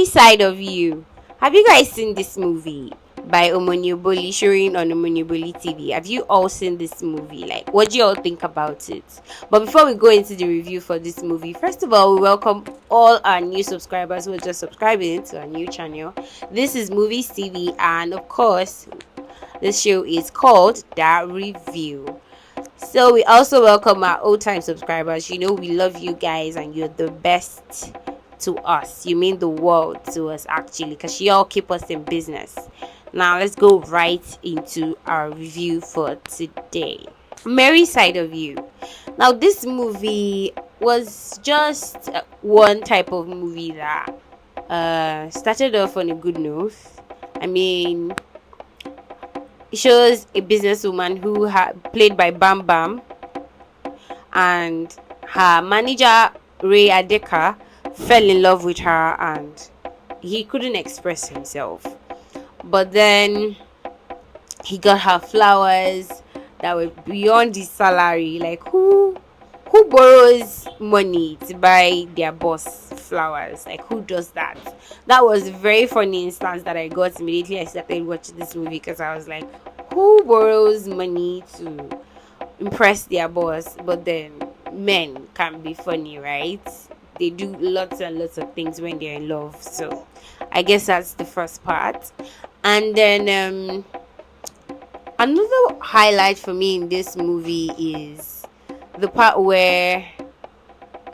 Side of You. Have you guys seen this movie by Omonioboli showing on Omonioboli TV? Have you all seen this movie? Like, what do you all think about it? But before we go into the review for this movie, first of all, we welcome all our new subscribers who are just subscribing to our new channel. This is Movies TV, and of course, this show is called That Review. So we also welcome our old-time subscribers. You know we love you guys, and you're the best to us. You mean the world to us, actually, because you all keep us in business. Now let's go right into our review for today. Mary Side of You. Now this movie was just one type of movie that started off on a good note. I mean, it shows a businesswoman who played by Bam Bam, and her manager Ray Adeka fell in love with her, and he couldn't express himself. But then he got her flowers that were beyond his salary. Like, who borrows money to buy their boss flowers? Like, who does that? That was a very funny instance that I got immediately I started watching this movie, because I was like, who borrows money to impress their boss? But then men can be funny, right? They do lots and lots of things when they're in love. So I guess that's the first part. And then another highlight for me in this movie is the part where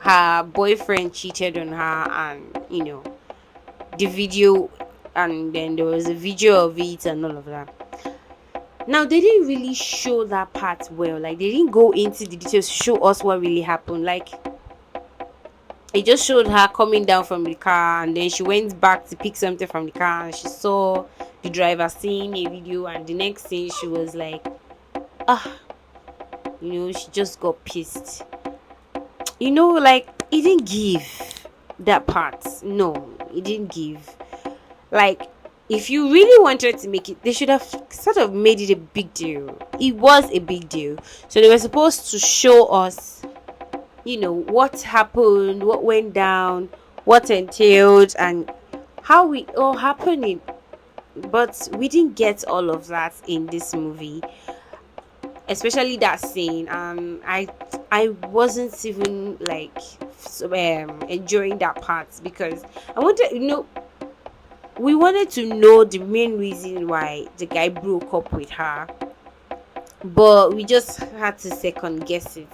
her boyfriend cheated on her, and the video, and then there was a video of it and all of that. Now, they didn't really show that part well. Like, they didn't go into the details to show us what really happened. Like, it just showed her coming down from the car, and then she went back to pick something from the car, and she saw the driver seeing a video, and the next thing she was like, she just got pissed. Like, it didn't give that part. No, it didn't give. Like, if you really wanted to make it, they should have sort of made it a big deal. It was a big deal. So they were supposed to show us, what happened, what went down, what entailed, and how it all happened. But we didn't get all of that in this movie, especially that scene. I wasn't even like enjoying that part, because I wanted, we wanted to know the main reason why the guy broke up with her, but we just had to second guess it.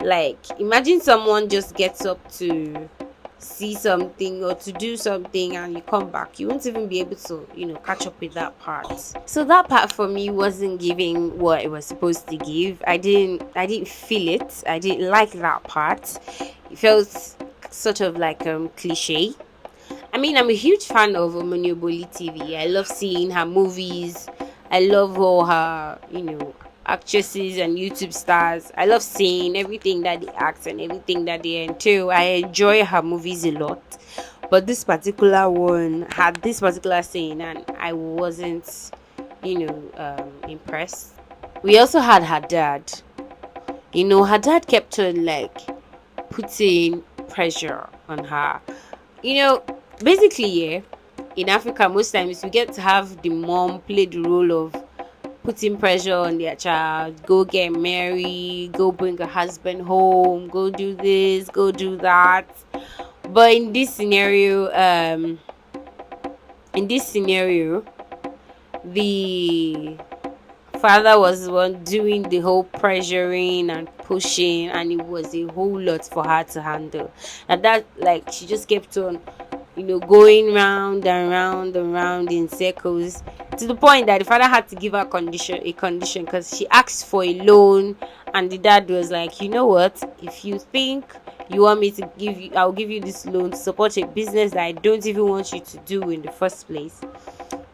Like, imagine someone just gets up to see something or to do something, and you come back, you won't even be able to catch up with that part. So that part for me wasn't giving what it was supposed to give. I didn't feel it. I didn't like that part. It felt sort of like cliche. I mean, I'm a huge fan of Omonioboli TV. I love seeing her movies. I love all her actresses and YouTube stars. I love seeing everything that they act and everything that they entail. I enjoy her movies a lot, but this particular one had this particular scene, and I wasn't impressed. We also had her dad. Her dad kept on like putting pressure on her. Basically, in Africa, most times we get to have the mom play the role of putting pressure on their child. Go get married, go bring a husband home, go do this, go do that. But in this scenario, the father was the one doing the whole pressuring and pushing, and it was a whole lot for her to handle. And that, like, she just kept on going round and round and round in circles, to the point that the father had to give her a condition, because she asked for a loan, and the dad was like, what, if you think you want me to give you, I'll give you this loan to support a business that I don't even want you to do in the first place.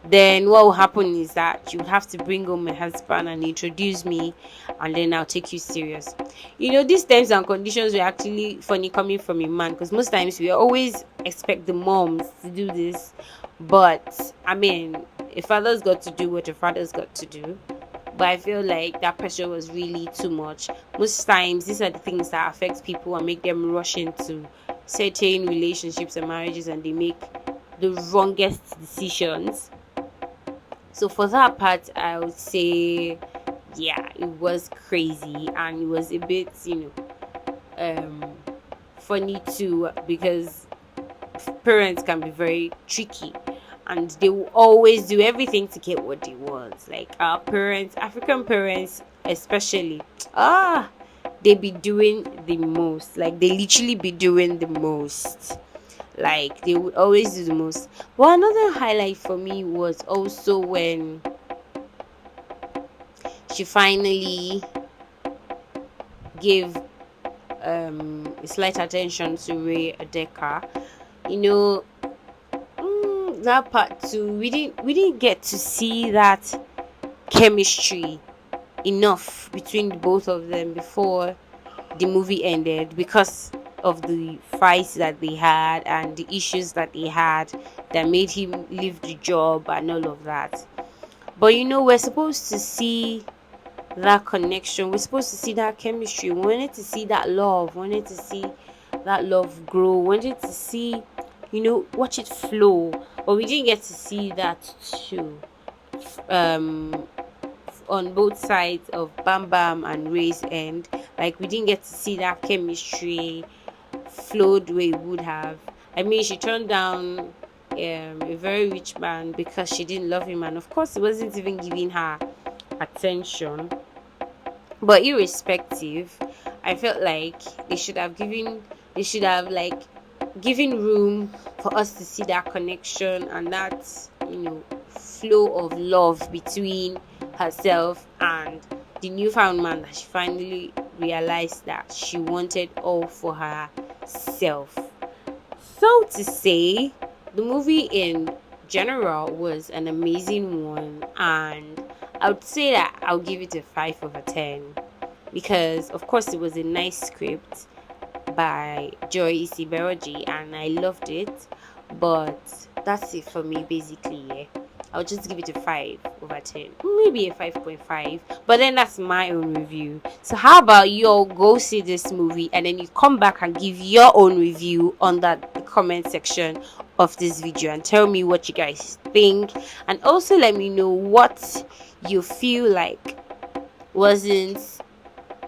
Then what will happen is that you have to bring home my husband and introduce me, and then I'll take you serious. These terms and conditions were actually funny coming from a man, because most times we always expect the moms to do this. But I mean, a father's got to do what a father's got to do. But I feel like that pressure was really too much. Most times, these are the things that affect people and make them rush into certain relationships and marriages, and they make the wrongest decisions. So for that part, I would say, yeah, it was crazy and it was a bit, funny too, because parents can be very tricky and they will always do everything to get what they want. Like our parents, African parents especially, ah, they be doing the most. Like they literally be doing the most. Like they would always do the most. But another highlight for me was also when she finally gave slight attention to Ray Adeka. You know, that part too. We didn't get to see that chemistry enough between the both of them before the movie ended, because of the fights that they had and the issues that they had that made him leave the job and all of that. But we're supposed to see that connection. We're supposed to see that chemistry. We wanted to see that love. We wanted to see that love grow. We wanted to see, watch it flow. But we didn't get to see that too. On both sides of Bam Bam and Ray's end. Like we didn't get to see that chemistry flowed the way it would have. I mean, she turned down a very rich man because she didn't love him, and of course, he wasn't even giving her attention. But irrespective, I felt like they should have like given room for us to see that connection and that flow of love between herself and the newfound man that she finally realized that she wanted all for herself. So to say, the movie in general was an amazing one, and I would say that I'll give it a 5 over 10, because of course it was a nice script by Joy Isiberoji and I loved it. But that's it for me basically. Yeah. I'll just give it a 5 over 10, maybe a 5.5. But then that's my own review. So how about you all go see this movie and then you come back and give your own review on the comment section of this video and tell me what you guys think, and also let me know what you feel like wasn't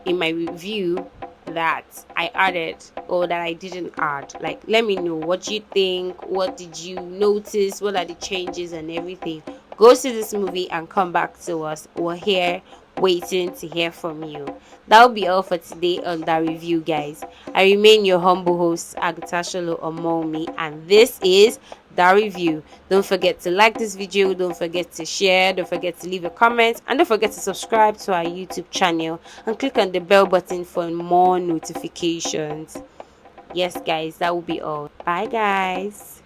in my review that I added or that I didn't add. Like, let me know what you think. What did you notice? What are the changes and everything? Go see this movie and come back to us. We're here waiting to hear from you. That'll be all for today on that review, guys. I remain your humble host, Agutasholo Omomi, and this is that review. Don't forget to like this video, don't forget to share, don't forget to leave a comment, and don't forget to subscribe to our YouTube channel and click on the bell button for more notifications. Yes guys, that will be all. Bye guys.